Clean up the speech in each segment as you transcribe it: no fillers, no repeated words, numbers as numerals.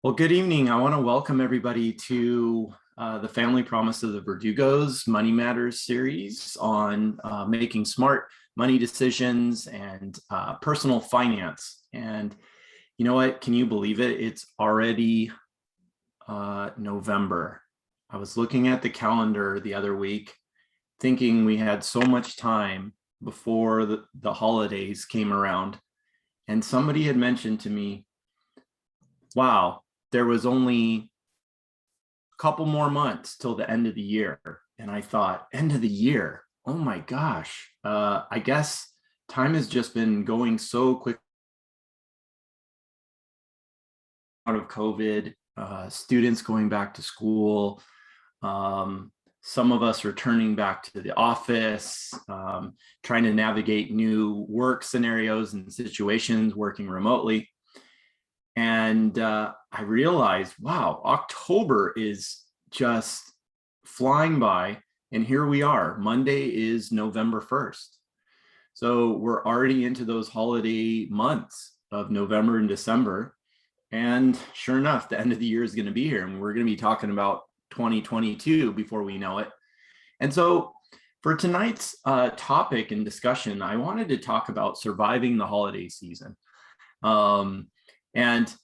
Well, good evening. I want to welcome everybody to the Family Promise of the Verdugos Money Matters series on making smart money decisions and personal finance. And you know what? Can you believe it? It's already November. I was looking at the calendar the other week, thinking we had so much time before the holidays came around. And somebody had mentioned to me, wow, there was only a couple more months till the end of the year. And I thought, end of the year? Oh my gosh. I guess time has just been going so quick out of COVID, students going back to school, some of us returning back to the office, trying to navigate new work scenarios and situations, working remotely. And I realized, wow, October is just flying by. And here we are. Monday is November 1st. So we're already into those holiday months of November and December. And sure enough, the end of the year is going to be here. And we're going to be talking about 2022 before we know it. And so for tonight's topic and discussion, I wanted to talk about surviving the holiday season. And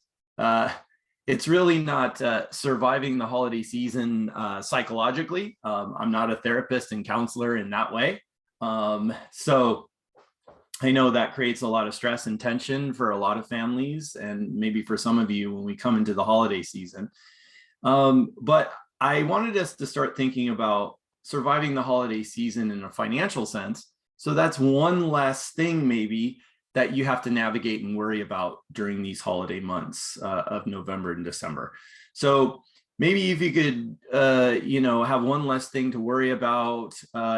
it's really not surviving the holiday season psychologically. I'm not a therapist and counselor in that way. So I know that creates a lot of stress and tension for a lot of families, and maybe for some of you when we come into the holiday season. But I wanted us to start thinking about surviving the holiday season in a financial sense. So that's one less thing maybe that you have to navigate and worry about during these holiday months of November and December. So maybe if you could, have one less thing to worry about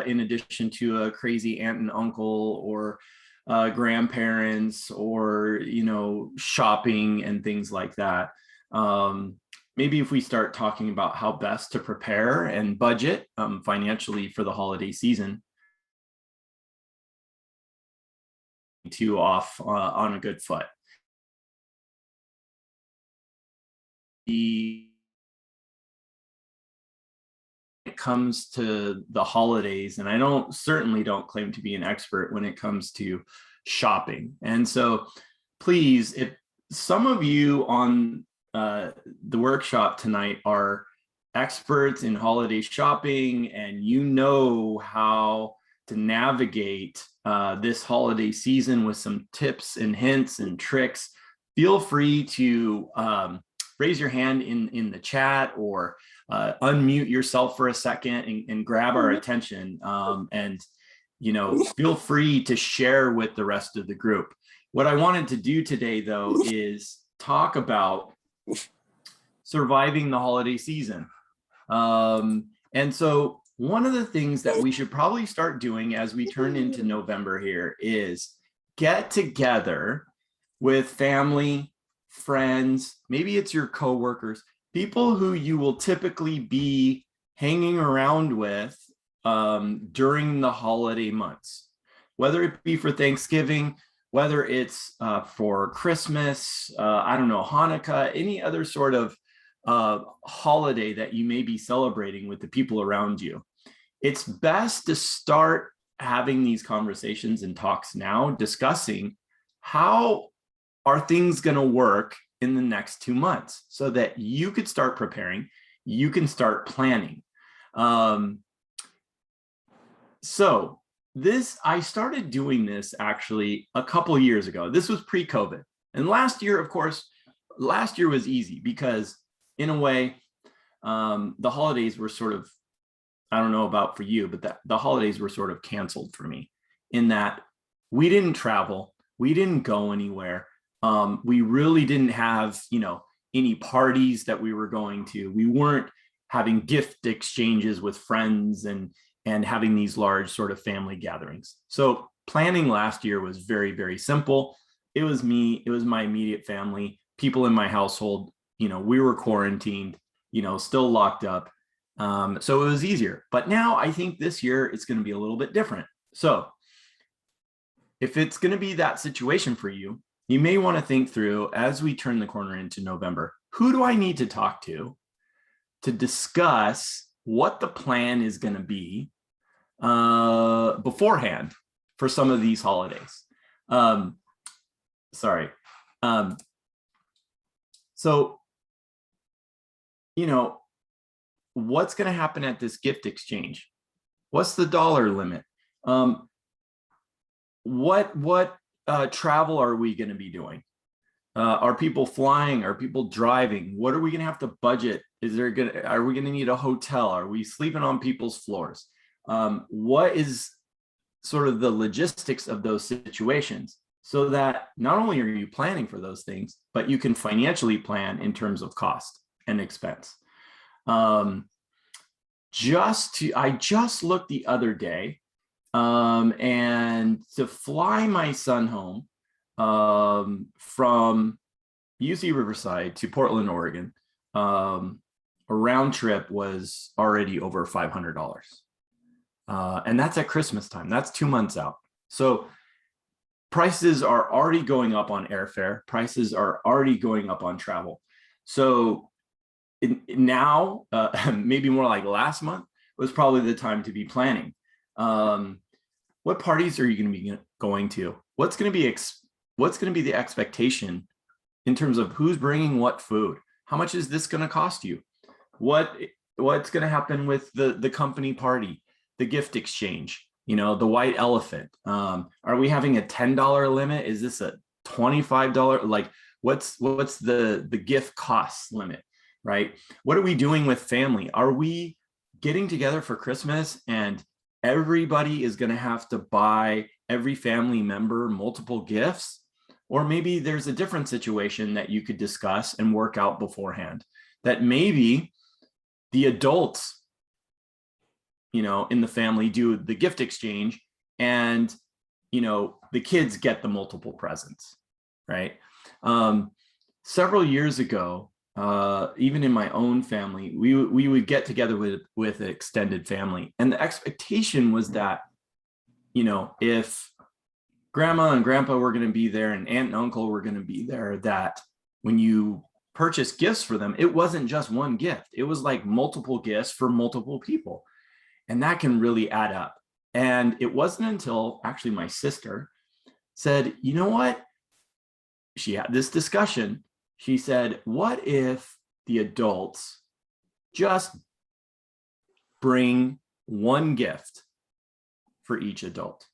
in addition to a crazy aunt and uncle or grandparents or, shopping and things like that. Maybe if we start talking about how best to prepare and budget financially for the holiday season, to off on a good foot. It comes to the holidays, and I certainly don't claim to be an expert when it comes to shopping. And so please, if some of you on the workshop tonight are experts in holiday shopping and you know how to navigate this holiday season with some tips and hints and tricks, feel free to raise your hand in the chat or unmute yourself for a second and grab our attention. And feel free to share with the rest of the group. What I wanted to do today, though, is talk about surviving the holiday season. And so one of the things that we should probably start doing as we turn into November here is get together with family, friends, maybe it's your coworkers, people who you will typically be hanging around with during the holiday months, whether it be for Thanksgiving, whether it's for Christmas, Hanukkah, any other sort of holiday that you may be celebrating with the people around you. It's best to start having these conversations and talks now, discussing how are things going to work in the next 2 months so that you could start preparing, you can start planning. So I started doing this actually a couple of years ago. This was pre-COVID. And last year was easy because in a way, the holidays were sort of, I don't know about for you, but the holidays were sort of canceled for me in that we didn't travel, we didn't go anywhere. We really didn't have, any parties that we were going to. We weren't having gift exchanges with friends and having these large sort of family gatherings. So planning last year was very, very simple. It was me, it was my immediate family, people in my household. We were quarantined, still locked up. So it was easier. But now I think this year it's going to be a little bit different. So if it's going to be that situation for you, you may want to think through as we turn the corner into November, who do I need to talk to discuss what the plan is going to be beforehand for some of these holidays. Sorry. So, what's going to happen at this gift exchange? What's the dollar limit? What travel are we going to be doing? Are people flying? Are people driving? What are we going to have to budget? Are we going to need a hotel? Are we sleeping on people's floors? What is sort of the logistics of those situations, so that not only are you planning for those things, but you can financially plan in terms of cost and expense. I just looked the other day, and to fly my son home from UC Riverside to Portland, Oregon, a round trip was already over $500. And that's at Christmas time. That's 2 months out. So prices are already going up on airfare. Prices are already going up on travel. So now, maybe more like last month, was probably the time to be planning. What parties are you going to be going to? What's going to be the expectation in terms of who's bringing what food? How much is this going to cost you? What's going to happen with the company party, the gift exchange, the white elephant? Are we having a $10 limit? Is this a $25? Like, what's the gift cost limit, right? What are we doing with family? Are we getting together for Christmas and everybody is going to have to buy every family member multiple gifts? Or maybe there's a different situation that you could discuss and work out beforehand, that maybe the adults, in the family do the gift exchange, and, the kids get the multiple presents, right? Several years ago, even in my own family, we would get together with an extended family. And the expectation was that, if grandma and grandpa were going to be there and aunt and uncle were going to be there, that when you purchase gifts for them, it wasn't just one gift. It was like multiple gifts for multiple people. And that can really add up. And it wasn't until actually my sister said, you know what? She had this discussion. She said, what if the adults just bring one gift for each adult?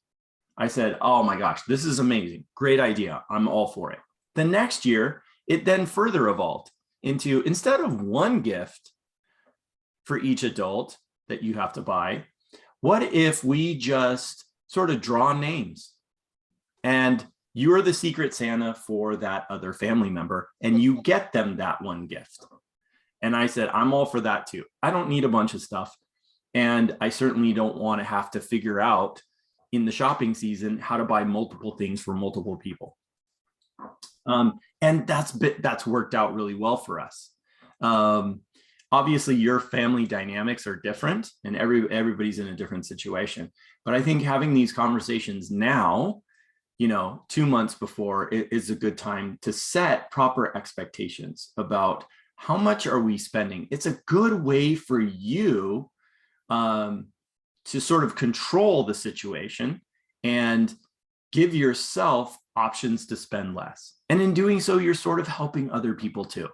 I said, oh my gosh, this is amazing. Great idea. I'm all for it. The next year, it then further evolved into, instead of one gift for each adult that you have to buy, what if we just sort of draw names, and you're the secret Santa for that other family member, and you get them that one gift? And I said, I'm all for that too. I don't need a bunch of stuff. And I certainly don't want to have to figure out in the shopping season how to buy multiple things for multiple people. And that's worked out really well for us. Obviously, your family dynamics are different, and everybody's in a different situation. But I think having these conversations now, 2 months before, it is a good time to set proper expectations about how much are we spending. It's a good way for you to sort of control the situation and give yourself options to spend less. And in doing so, you're sort of helping other people too,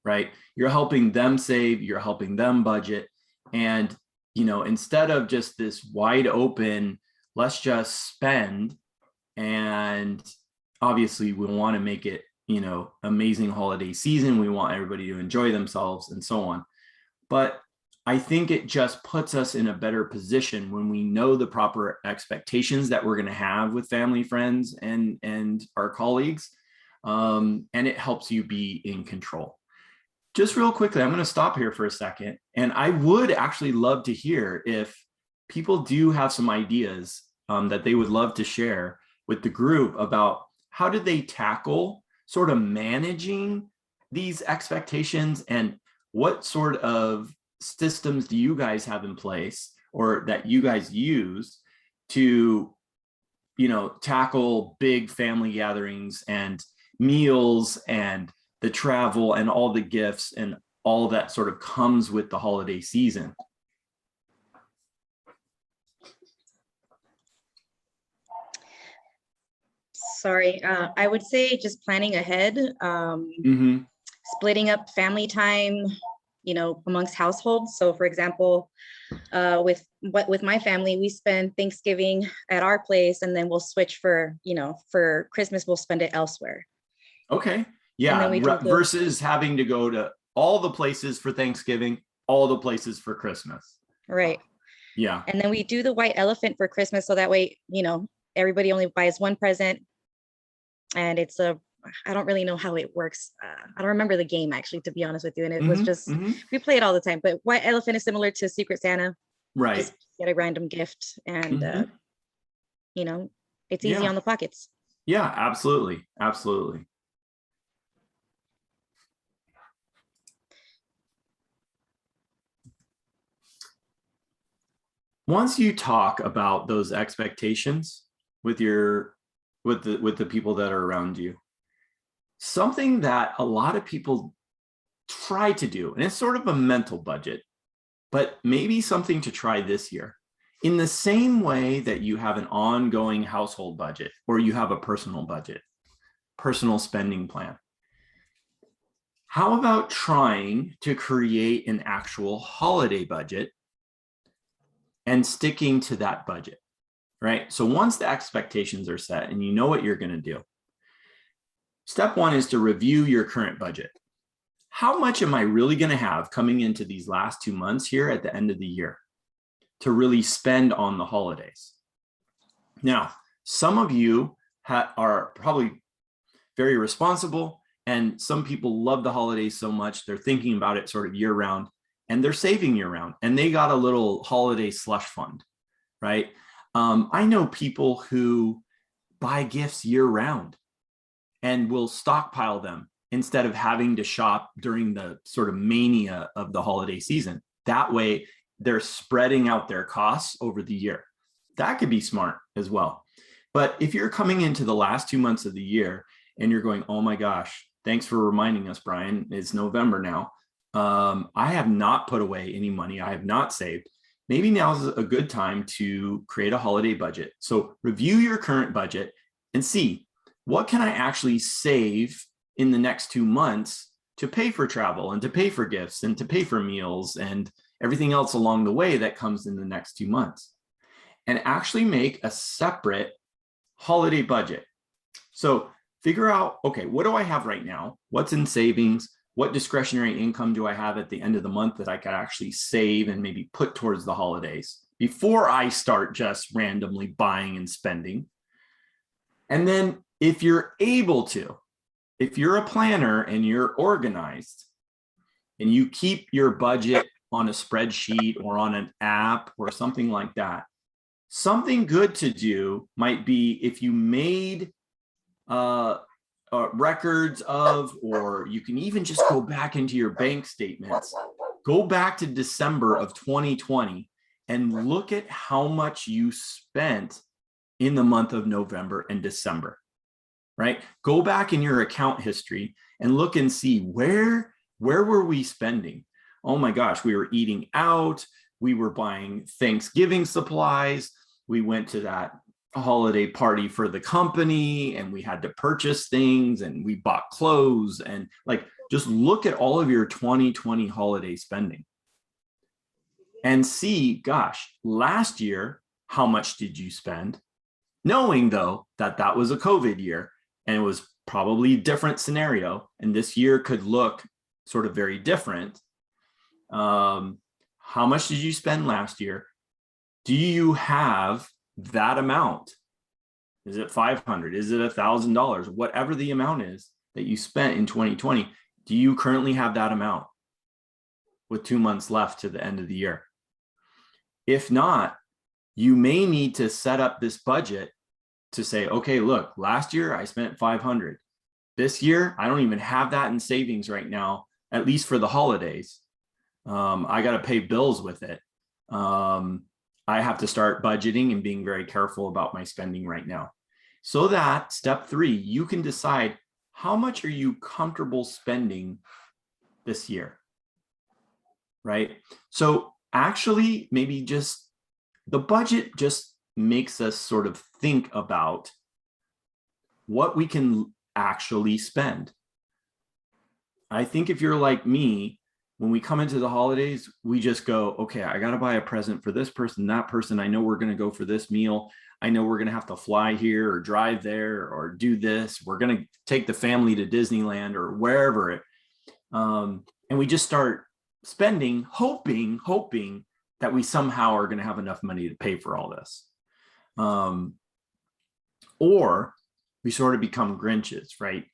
right? You're helping them save, you're helping them budget. And, instead of just this wide open, let's just spend, and obviously we want to make it, amazing holiday season. We want everybody to enjoy themselves and so on. But I think it just puts us in a better position when we know the proper expectations that we're going to have with family, friends, and our colleagues. And it helps you be in control. Just real quickly, I'm going to stop here for a second. And I would actually love to hear if people do have some ideas that they would love to share with the group about how did they tackle sort of managing these expectations, and what sort of systems do you guys have in place or that you guys use to, tackle big family gatherings and meals and the travel and all the gifts and all that sort of comes with the holiday season? Sorry, I would say just planning ahead, splitting up family time, amongst households. So for example, with my family, we spend Thanksgiving at our place, and then we'll switch for Christmas, we'll spend it elsewhere. Okay. Yeah. Versus having to go to all the places for Thanksgiving, all the places for Christmas. Right. Yeah. And then we do the white elephant for Christmas. So that way, everybody only buys one present. And I don't really know how it works. I don't remember the game, actually, to be honest with you. And it was just, we play it all the time. But white elephant is similar to Secret Santa. Right. Just get a random gift, and it's easy on the pockets. Yeah, absolutely. Absolutely. Once you talk about those expectations with the people that are around you, something that a lot of people try to do, and it's sort of a mental budget, but maybe something to try this year. In the same way that you have an ongoing household budget, or you have a personal budget, personal spending plan, how about trying to create an actual holiday budget and sticking to that budget, right? So once the expectations are set and you know what you're going to do, step one is to review your current budget. How much am I really going to have coming into these last 2 months here at the end of the year to really spend on the holidays? Now, some of you are probably very responsible, and some people love the holidays so much, they're thinking about it sort of year round, and they're saving year round, and they got a little holiday slush fund, right? I know people who buy gifts year round and will stockpile them instead of having to shop during the sort of mania of the holiday season. That way, they're spreading out their costs over the year. That could be smart as well. But if you're coming into the last 2 months of the year and you're going, oh my gosh, thanks for reminding us, Bryan, it's November now. I have not put away any money. I have not saved. Maybe now is a good time to create a holiday budget. So review your current budget and see, what can I actually save in the next 2 months to pay for travel and to pay for gifts and to pay for meals and everything else along the way that comes in the next 2 months, and actually make a separate holiday budget. So figure out, okay, what do I have right now? What's in savings? What discretionary income do I have at the end of the month that I could actually save and maybe put towards the holidays before I start just randomly buying and spending? And then if you're able to, if you're a planner and you're organized and you keep your budget on a spreadsheet or on an app or something like that, something good to do might be if you made records of, or you can even just go back into your bank statements, go back to December of 2020 and look at how much you spent in the month of November and December, right? Go back in your account history and look and see where were we spending? Oh my gosh, we were eating out. We were buying Thanksgiving supplies. We went to that holiday party for the company and we had to purchase things and we bought clothes, and just look at all of your 2020 holiday spending and see, gosh, last year, how much did you spend? Knowing though that was a COVID year and it was probably a different scenario, and this year could look sort of very different. How much did you spend last year? Do you have that amount? Is it $500? Is it $1,000? Whatever the amount is that you spent in 2020, do you currently have that amount with 2 months left to the end of the year? If not, you may need to set up this budget to say, okay, look, last year I spent $500. This year, I don't even have that in savings right now, at least for the holidays. I got to pay bills with it. I have to start budgeting and being very careful about my spending right now. So that step 3, you can decide, how much are you comfortable spending this year? Right? So actually, maybe just the budget just makes us sort of think about what we can actually spend. I think if you're like me, when we come into the holidays, we just go, okay, I got to buy a present for this person, that person. I know we're going to go for this meal. I know we're going to have to fly here or drive there or do this. We're going to take the family to Disneyland or wherever it. And we just start spending, hoping that we somehow are going to have enough money to pay for all this. Or we sort of become Grinches, right?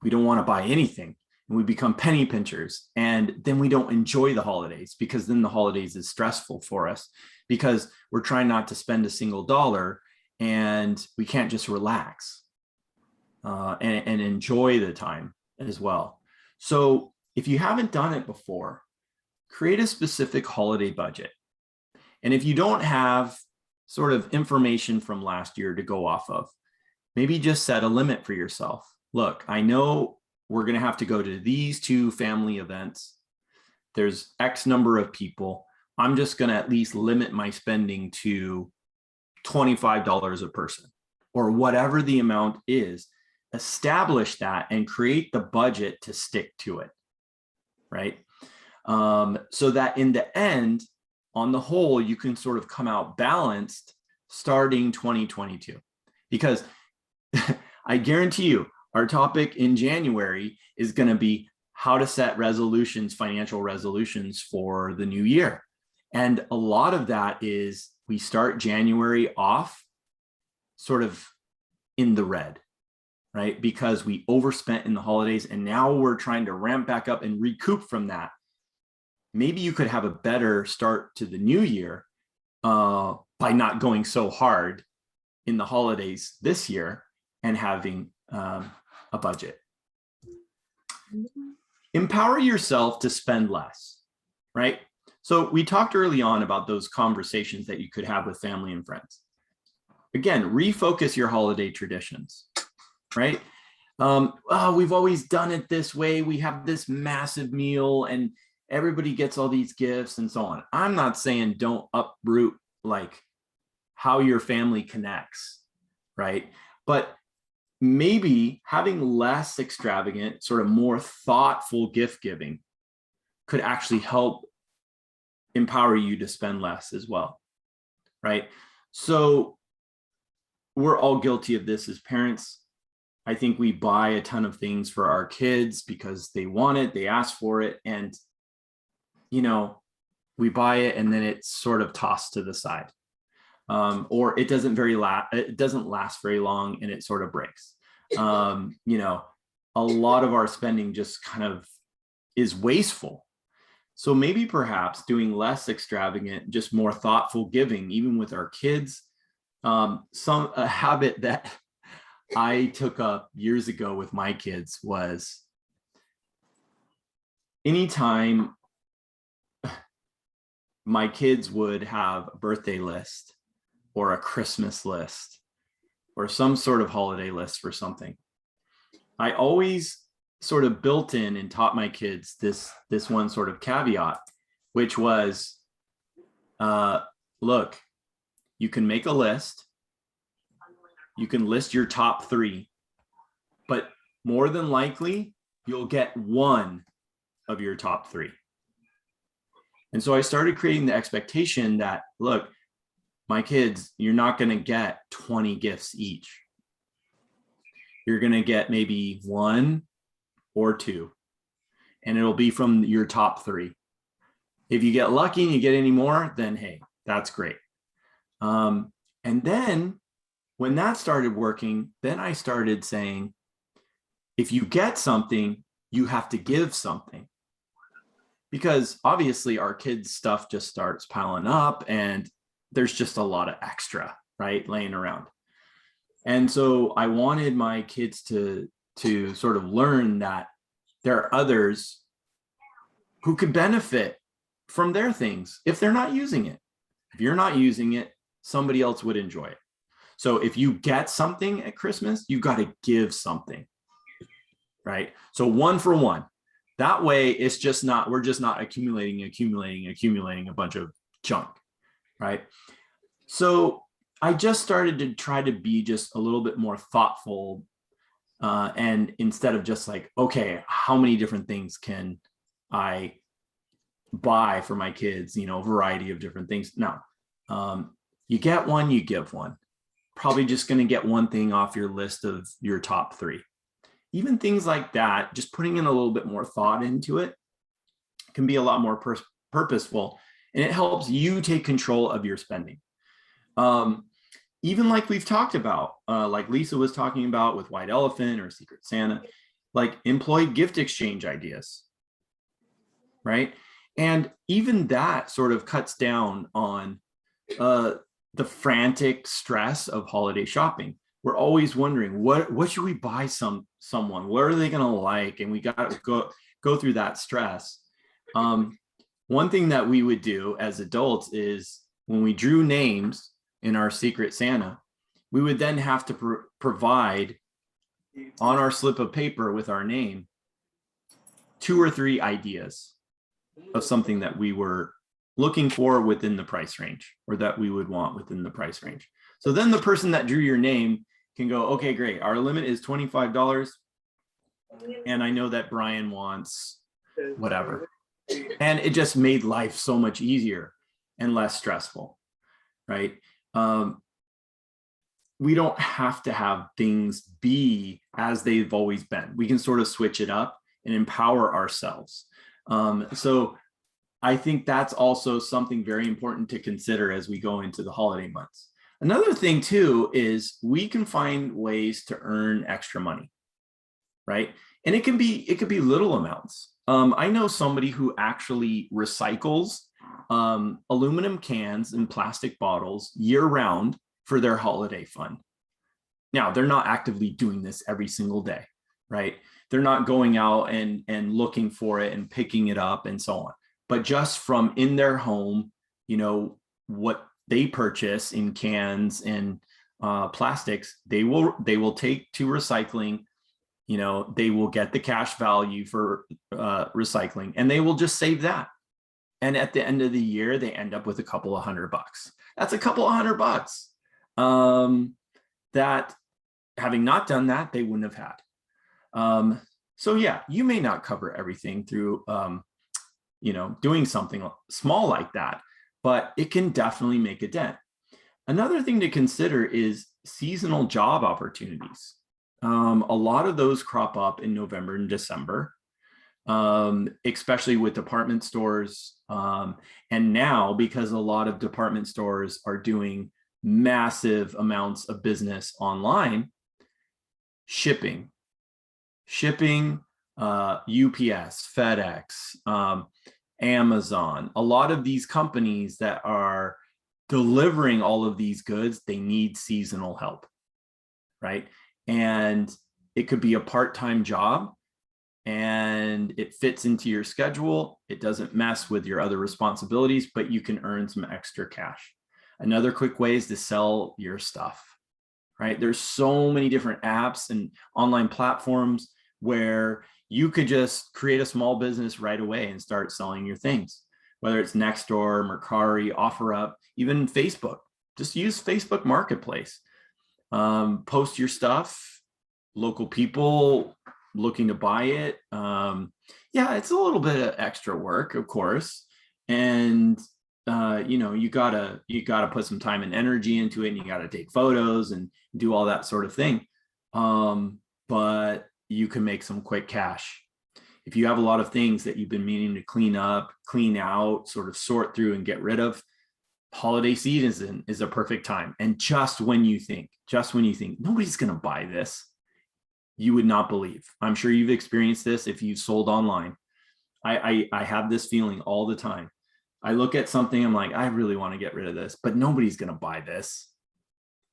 We don't want to buy anything. And we become penny pinchers, and then we don't enjoy the holidays, because then the holidays is stressful for us because we're trying not to spend a single dollar, and we can't just relax and enjoy the time as well. So if you haven't done it before, create a specific holiday budget. And if you don't have sort of information from last year to go off of, maybe just set a limit for yourself. Look, I know we're going to have to go to these 2 family events. There's X number of people. I'm just going to at least limit my spending to $25 a person, or whatever the amount is. Establish that and create the budget to stick to it, right? So that in the end, on the whole, you can sort of come out balanced starting 2022. Because I guarantee you, our topic in January is going to be how to set resolutions, financial resolutions for the new year. And a lot of that is we start January off sort of in the red, right? Because we overspent in the holidays, and now we're trying to ramp back up and recoup from that. Maybe you could have a better start to the new year by not going so hard in the holidays this year and having a budget. Empower yourself to spend less, right? So we talked early on about those conversations that you could have with family and friends. Again, refocus your holiday traditions, right? Oh, we've always done it this way. We have this massive meal and everybody gets all these gifts and so on. I'm not saying don't uproot like how your family connects, right? But maybe having less extravagant, sort of more thoughtful gift giving could actually help empower you to spend less as well, right? So we're all guilty of this as parents. I think we buy a ton of things for our kids because they want it, they ask for it, and you know, we buy it and then it's sort of tossed to the side. Or it doesn't last very long and it sort of breaks. You know, a lot of our spending just kind of is wasteful. So maybe perhaps doing less extravagant, just more thoughtful giving, even with our kids. A habit that I took up years ago with my kids was anytime my kids would have a birthday list or a Christmas list or some sort of holiday list for something, I always sort of built in and taught my kids this one sort of caveat, which was, look, you can make a list, you can list your top 3, but more than likely you'll get one of your top 3. And so I started creating the expectation that, look, my kids, you're not going to get 20 gifts each. You're going to get maybe 1 or 2, and it'll be from your top 3. If you get lucky and you get any more, then hey, that's great. And then when that started working, then I started saying, if you get something, you have to give something. Because obviously our kids' stuff just starts piling up and there's just a lot of extra, right, laying around. And so I wanted my kids to sort of learn that there are others who could benefit from their things if they're not using it. If you're not using it, somebody else would enjoy it. So if you get something at Christmas, you've got to give something. right? So 1 for 1. That way it's just not, we're just not accumulating a bunch of junk, right? So I just started to try to be just a little bit more thoughtful. And instead of just like, okay, how many different things can I buy for my kids, a variety of different things. No, you get one, you give one. Probably just going to get one thing off your list of your top 3. Even things like that, just putting in a little bit more thought into it can be a lot more purposeful, and it helps you take control of your spending. Even like we've talked about, like Lisa was talking about with White Elephant or Secret Santa, like employee gift exchange ideas, right? And even that sort of cuts down on the frantic stress of holiday shopping. We're always wondering what should we buy someone? What are they going to like? And we got to go through that stress. One thing that we would do as adults is when we drew names in our Secret Santa, we would then have to provide on our slip of paper with our name 2 or 3 ideas of something that we were looking for within the price range, or that we would want within the price range. So then the person that drew your name can go, okay, great. Our limit is $25. And I know that Bryan wants whatever. And it just made life so much easier and less stressful, right? We don't have to have things be as they've always been. We can sort of switch it up and empower ourselves. So I think that's also something very important to consider as we go into the holiday months. Another thing too is we can find ways to earn extra money, right? And it could be little amounts. I know somebody who actually recycles aluminum cans and plastic bottles year round for their holiday fund. Now, they're not actively doing this every single day, right? They're not going out and looking for it and picking it up and so on. But just from in their home, what they purchase in cans and plastics, they will take to recycling. They will get the cash value for recycling, and they will just save that. And at the end of the year, they end up with a couple of $100. That's a couple of $100 that, having not done that, they wouldn't have had. So yeah, you may not cover everything through doing something small like that, but it can definitely make a dent. Another thing to consider is seasonal job opportunities. A lot of those crop up in November and December, especially with department stores. And now, because a lot of department stores are doing massive amounts of business online, shipping, UPS, FedEx, Amazon, a lot of these companies that are delivering all of these goods, they need seasonal help, right? And it could be a part-time job, and it fits into your schedule. It doesn't mess with your other responsibilities, but you can earn some extra cash. Another quick way is to sell your stuff, right? There's so many different apps and online platforms where you could just create a small business right away and start selling your things, whether it's Nextdoor, Mercari, OfferUp, even Facebook. Just use Facebook Marketplace. Post your stuff, local people looking to buy it. Yeah, it's a little bit of extra work, of course. And you gotta put some time and energy into it, and you gotta take photos and do all that sort of thing. But you can make some quick cash. If you have a lot of things that you've been meaning to clean up, clean out, sort of sort through and get rid of, holiday season is a perfect time. And just when you think nobody's going to buy this, you would not believe. I'm sure you've experienced this if you've sold online. I have this feeling all the time. I look at something, I'm like, I really want to get rid of this, but nobody's going to buy this.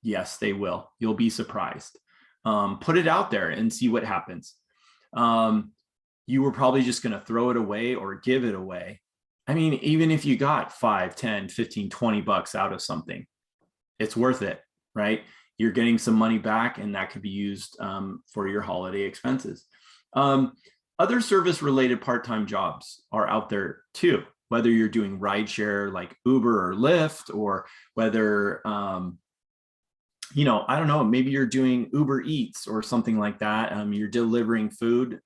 Yes, they will. You'll be surprised. Put it out there and see what happens. You were probably just going to throw it away or give it away. I mean, even if you got 5, 10, 15, $20 out of something, it's worth it, right? You're getting some money back, and that could be used for your holiday expenses. Other service related part-time jobs are out there too, whether you're doing rideshare like Uber or Lyft, or whether, I don't know, maybe you're doing Uber Eats or something like that. You're delivering food.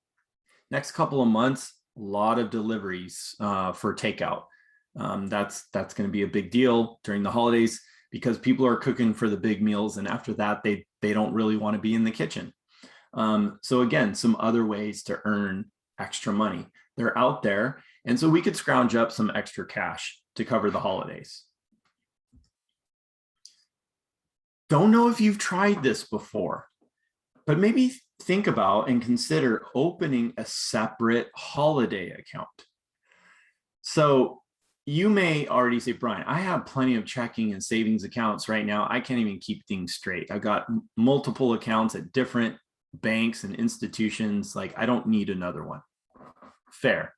Next couple of months, a lot of deliveries for takeout. That's going to be a big deal during the holidays because people are cooking for the big meals, and after that, they don't really want to be in the kitchen. So again, some other ways to earn extra money. They're out there, and so we could scrounge up some extra cash to cover the holidays. Don't know if you've tried this before, but maybe think about and consider opening a separate holiday account. So you may already say, Brian, I have plenty of checking and savings accounts right now. I can't even keep things straight. I've got multiple accounts at different banks and institutions. Like, I don't need another one. Fair.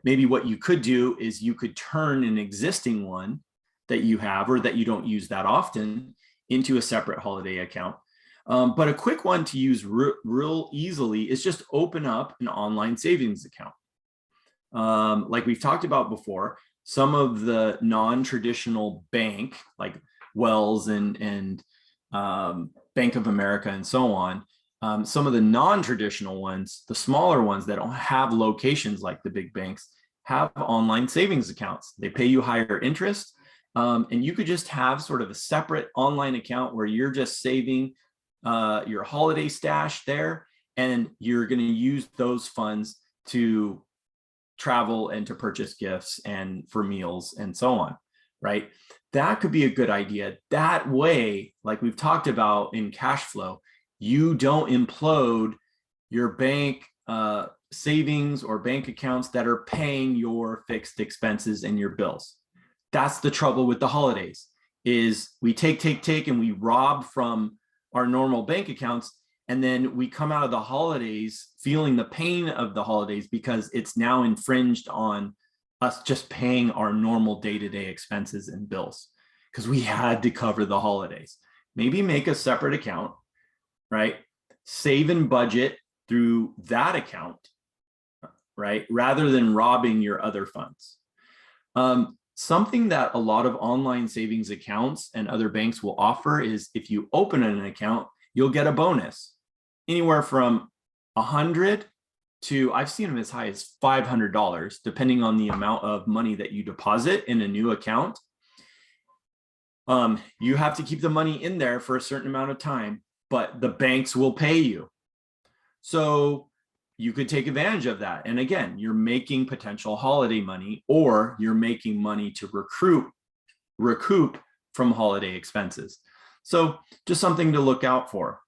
Maybe what you could do is you could turn an existing one that you have or that you don't use that often into a separate holiday account. But a quick one to use real easily is just open up an online savings account. Like we've talked about before, some of the non-traditional bank, like Wells and Bank of America and so on, some of the non-traditional ones, the smaller ones that don't have locations like the big banks, have online savings accounts. They pay you higher interest. And you could just have sort of a separate online account where you're just saving your holiday stash there, and you're going to use those funds to travel and to purchase gifts and for meals and so on, right? That could be a good idea. That way, like we've talked about in cash flow, you don't implode your bank savings or bank accounts that are paying your fixed expenses and your bills. That's the trouble with the holidays, is we take and we rob from our normal bank accounts, and then we come out of the holidays feeling the pain of the holidays because it's now infringed on us just paying our normal day-to-day expenses and bills because we had to cover the holidays. Maybe make a separate account, right? Save and budget through that account, right? Rather than robbing your other funds. Something that a lot of online savings accounts and other banks will offer is if you open an account, you'll get a bonus anywhere from $100 to, I've seen them as high as $500, depending on the amount of money that you deposit in a new account. You have to keep the money in there for a certain amount of time, but the banks will pay you. So you could take advantage of that. And again, you're making potential holiday money, or you're making money to recoup from holiday expenses. So just something to look out for.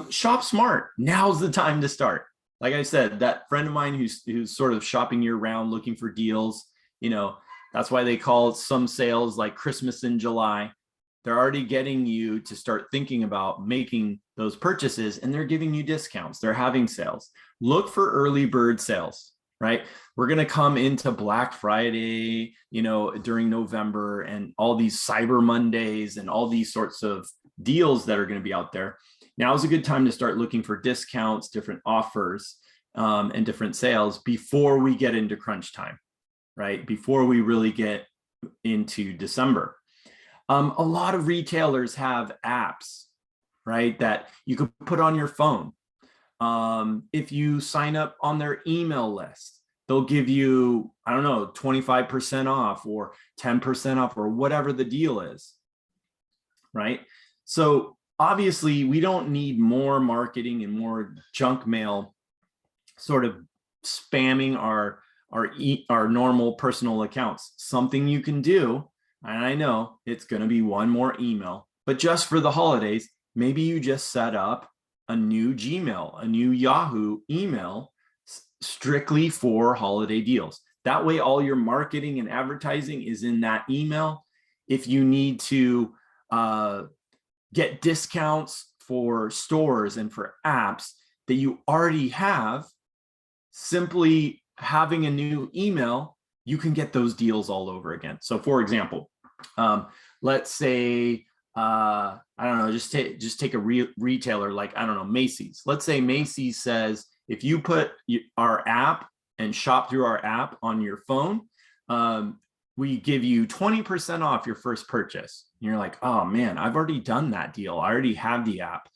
Shop smart. Now's the time to start. Like I said, that friend of mine who's sort of shopping year round looking for deals, that's why they call some sales like Christmas in July. They're already getting you to start thinking about making those purchases, and they're giving you discounts. They're having sales. Look for early bird sales, right? We're going to come into Black Friday, during November, and all these Cyber Mondays and all these sorts of deals that are going to be out there. Now is a good time to start looking for discounts, different offers, and different sales before we get into crunch time, right? Before we really get into December. A lot of retailers have apps, right, that you could put on your phone. If you sign up on their email list, they'll give you, 25% off or 10% off or whatever the deal is, right? So obviously we don't need more marketing and more junk mail sort of spamming our normal personal accounts. Something you can do, and I know it's going to be one more email, but just for the holidays, maybe you just set up a new Gmail, a new Yahoo email strictly for holiday deals. That way, all your marketing and advertising is in that email. If you need to get discounts for stores and for apps that you already have, simply having a new email, you can get those deals all over again. So for example, let's say I don't know, just take a retailer like, I don't know, Macy's. Let's say Macy's says, if you put our app and shop through our app on your phone, we give you 20% off your first purchase. And you're like, oh man, I've already done that deal. I already have the app.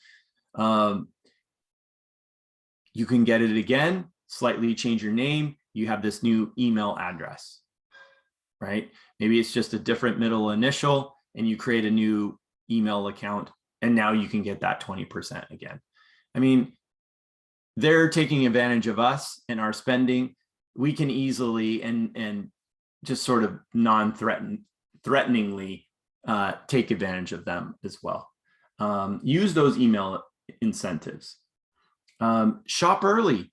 You can get it again, slightly change your name. You have this new email address, right? Maybe it's just a different middle initial and you create a new email account and now you can get that 20% again. I mean, they're taking advantage of us and our spending. We can easily and just sort of threateningly take advantage of them as well. Use those email incentives. Shop early.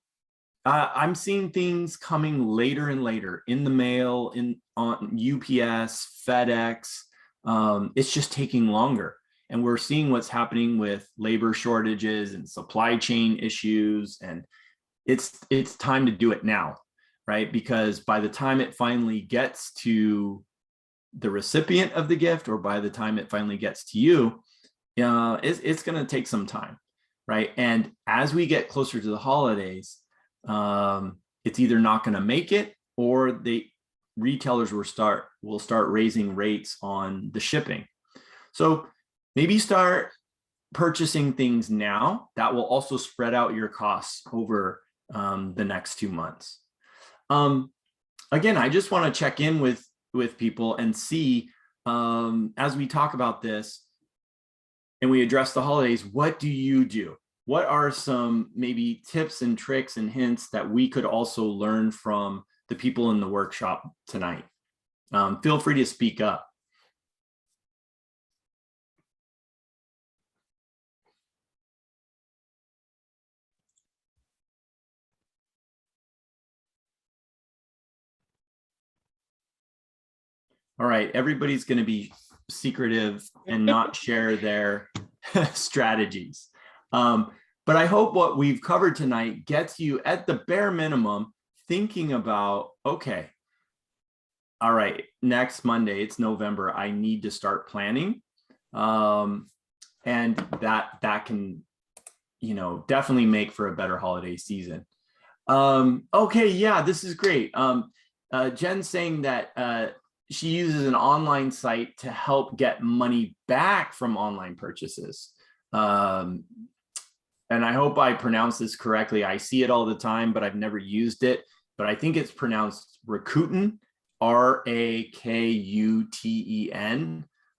I'm seeing things coming later and later in the mail, on UPS, FedEx. It's just taking longer. And we're seeing what's happening with labor shortages and supply chain issues. And it's time to do it now, right? Because by the time it finally gets to the recipient of the gift, or by the time it finally gets to you, it's going to take some time, right? And as we get closer to the holidays, it's either not going to make it, or retailers will start raising rates on the shipping. So maybe start purchasing things now. That will also spread out your costs over the next 2 months. Again, I just want to check in with people and see, as we talk about this and we address the holidays, what do you do? What are some maybe tips and tricks and hints that we could also learn from the people in the workshop tonight? Feel free to speak up. All right, everybody's going to be secretive and not share their strategies. But I hope what we've covered tonight gets you, at the bare minimum, thinking about, okay, all right, next Monday, it's November, I need to start planning. And that can, definitely make for a better holiday season. Okay, yeah, this is great. Jen's saying that she uses an online site to help get money back from online purchases. And I hope I pronounce this correctly. I see it all the time, but I've never used it. But I think it's pronounced Rakuten, Rakuten.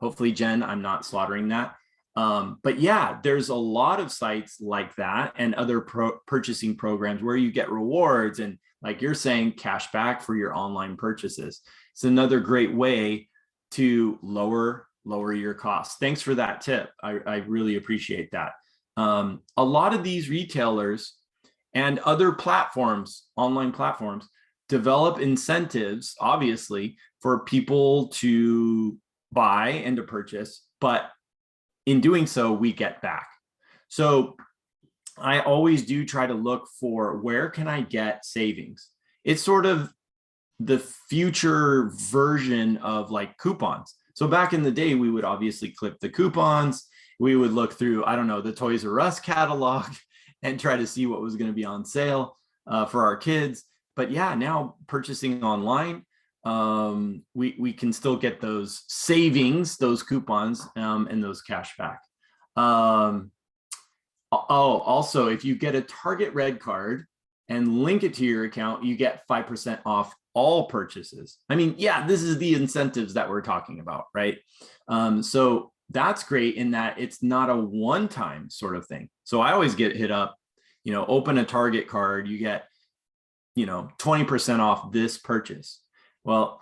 Hopefully, Jen, I'm not slaughtering that. But yeah, there's a lot of sites like that and other purchasing programs where you get rewards and, like you're saying, cash back for your online purchases. It's another great way to lower your costs. Thanks for that tip. I really appreciate that. A lot of these retailers and other platforms, online platforms, develop incentives, obviously, for people to buy and to purchase, but in doing so, we get back. So I always do try to look for, where can I get savings? It's sort of the future version of like coupons. So back in the day, we would obviously clip the coupons. We would look through, I don't know, the Toys R Us catalog and try to see what was going to be on sale for our kids. But yeah, now purchasing online, we can still get those savings, those coupons, and those cash back. Also, if you get a Target Red card and link it to your account, you get 5% off all purchases. I mean, yeah, this is the incentives that we're talking about, right? So that's great in that it's not a one-time sort of thing. So I always get hit up, open a Target card, you get, 20% off this purchase. Well,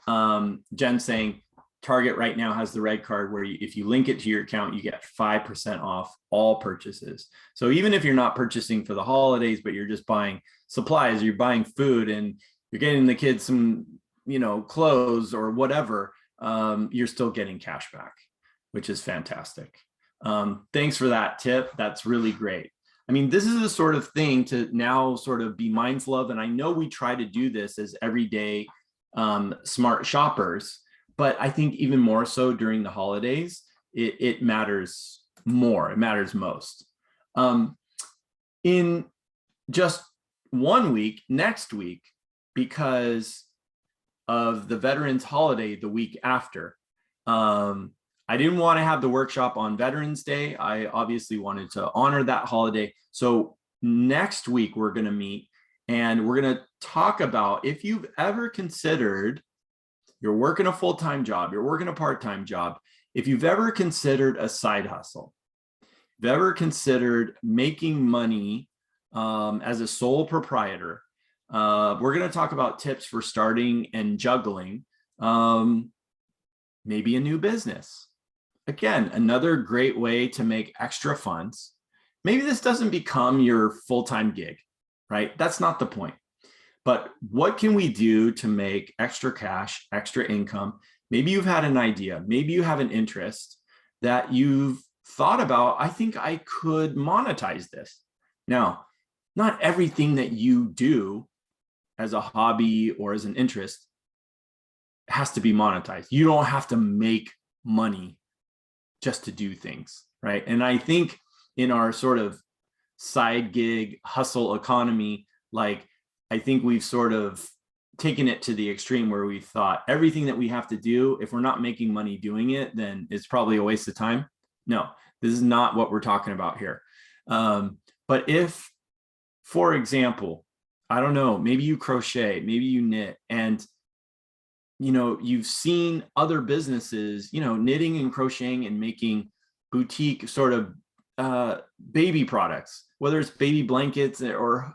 Jen's saying Target right now has the Red card where if you link it to your account, you get 5% off all purchases. So even if you're not purchasing for the holidays, but you're just buying supplies, you're buying food, and you're getting the kids some, clothes or whatever, you're still getting cash back, which is fantastic. Thanks for that tip. That's really great. I mean, this is the sort of thing to now sort of be mindful of. And I know we try to do this as everyday smart shoppers, but I think even more so during the holidays, it matters more. It matters most. In just 1 week, next week, because of the Veterans holiday the week after, I didn't want to have the workshop on Veterans Day. I obviously wanted to honor that holiday. So next week we're going to meet and we're going to talk about, if you've ever considered, you're working a full-time job, you're working a part-time job, if you've ever considered a side hustle, if you've ever considered making money as a sole proprietor, we're going to talk about tips for starting and juggling maybe a new business. Again, another great way to make extra funds. Maybe this doesn't become your full-time gig, right? That's not the point. But what can we do to make extra cash, extra income? Maybe you've had an idea, maybe you have an interest that you've thought about, I think I could monetize this. Now, not everything that you do as a hobby or as an interest has to be monetized. You don't have to make money just to do things, right? And I think in our sort of side gig hustle economy, like, I think we've sort of taken it to the extreme where we thought everything that we have to do, if we're not making money doing it, then it's probably a waste of time. No, this is not what we're talking about here. But if, for example, I don't know, maybe you crochet, maybe you knit, and you've seen other businesses, knitting and crocheting and making boutique sort of baby products, whether it's baby blankets or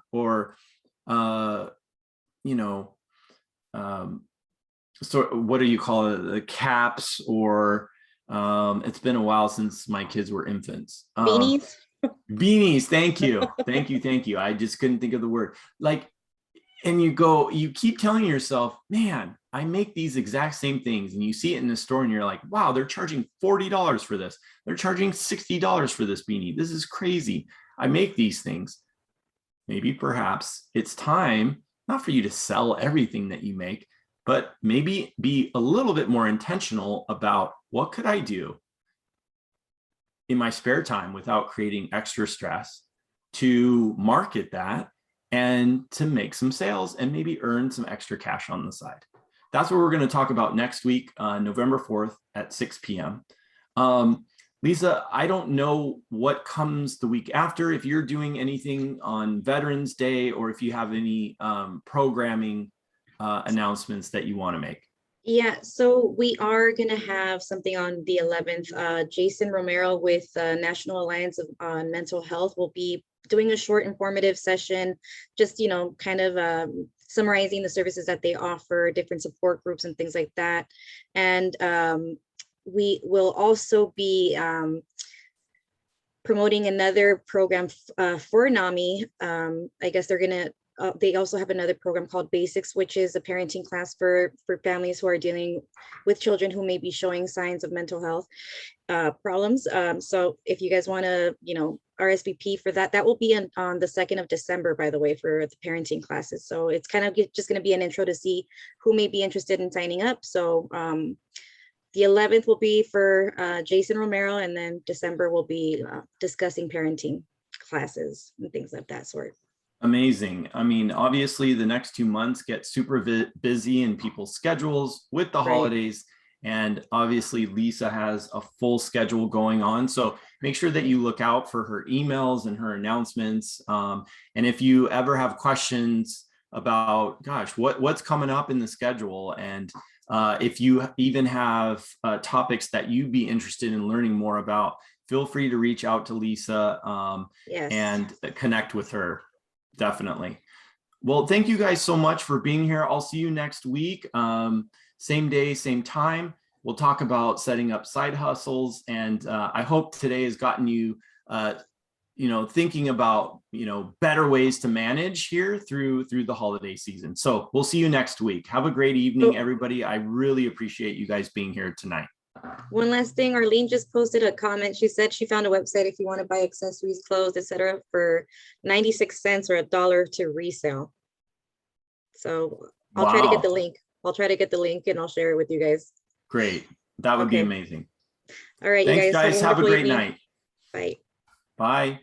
so what do you call it? The caps, or it's been a while since my kids were infants. Beanies. Beanies. Thank you. Thank you. I just couldn't think of the word. Like, and you keep telling yourself, man, I make these exact same things, and you see it in the store and you're like, wow, they're charging $40 for this. They're charging $60 for this beanie. This is crazy. I make these things. Maybe perhaps it's time not for you to sell everything that you make, but maybe be a little bit more intentional about what could I do in my spare time without creating extra stress to market that and to make some sales and maybe earn some extra cash on the side. That's what we're going to talk about next week, November 4th at 6 p.m. Lisa, I don't know what comes the week after, if you're doing anything on Veterans Day or if you have any programming announcements that you want to make. Yeah, so we are going to have something on the 11th. Jason Romero with National Alliance on Mental Health will be doing a short informative session, just, kind of summarizing the services that they offer, different support groups and things like that. And we will also be promoting another program for NAMI. I guess they're going to they also have another program called Basics, which is a parenting class for families who are dealing with children who may be showing signs of mental health problems. So if you guys want to, RSVP for that, that will be on the 2nd of December, by the way, for the parenting classes. So it's kind of just going to be an intro to see who may be interested in signing up. So the 11th will be for Jason Romero, and then December will be discussing parenting classes and things of that sort. Amazing. I mean, obviously the next 2 months get super busy in people's schedules with the holidays. And obviously Lisa has a full schedule going on. So make sure that you look out for her emails and her announcements. And if you ever have questions about, gosh, what's coming up in the schedule, and if you even have topics that you'd be interested in learning more about, feel free to reach out to Lisa and connect with her. Definitely. Well, thank you guys so much for being here. I'll see you next week. Same day, same time. We'll talk about setting up side hustles. And I hope today has gotten you, thinking about, better ways to manage here through the holiday season. So we'll see you next week. Have a great evening, everybody. I really appreciate you guys being here tonight. One last thing, Arlene just posted a comment. She said she found a website if you want to buy accessories, clothes, etc., for 96 cents or $1 to resale. So I'll try to get the link. I'll try to get the link and I'll share it with you guys. Great. That would be amazing. All right, Thanks, you guys guys. Have a wonderful great evening. night. Bye. Bye.